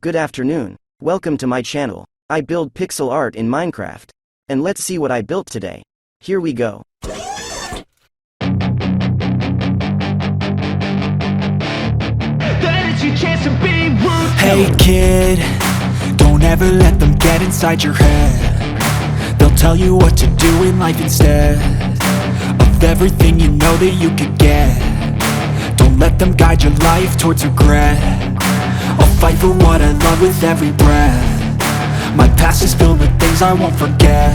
Good afternoon. Welcome to my channel. I build pixel art in Minecraft. And let's see what I built today. Here we go. Hey kid, don't ever let them get inside your head. They'll tell you what to do in life instead of everything you know that you could get. Don't let them guide your life towards regret. I'll fight for what I love with every breath. My past is filled with things I won't forget.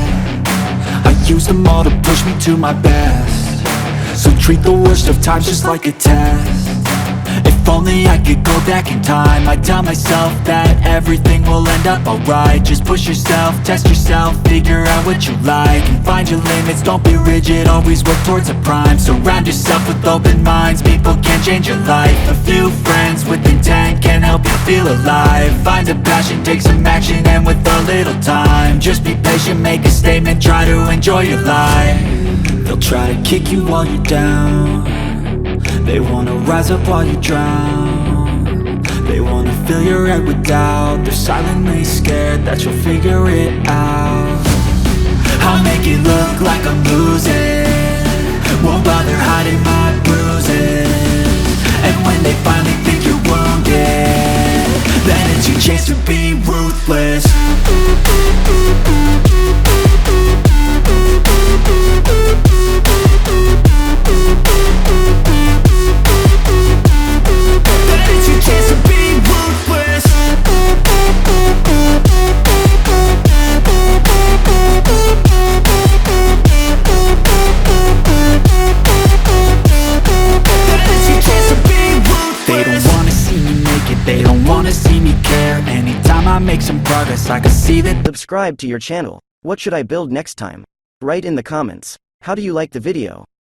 I use them all to push me to my best. So treat the worst of times just like a test. If only I could go back in time, I'd tell myself that everything will end up alright. Just push yourself, test yourself, figure out what you like, and find your limits, don't be rigid, always work towards a prime. Surround yourself with open minds, people can change your life. A few friends with intent can help you feel alive. Find a passion, take some action, and with a little time, just be patient, make a statement, try to enjoy your life. They'll try to kick you while you're down. They wanna rise up while you drown. They wanna fill your head with doubt. They're silently scared that you'll figure it out. I'll make it look like I'm losing, won't bother hiding my bruises. And when they finally think you're wounded, then it's your chance to be ruthless. They don't wanna see me care. Anytime I make some progress, I can see that. Subscribe to your channel. What should I build next time? Write in the comments. How do you like the video?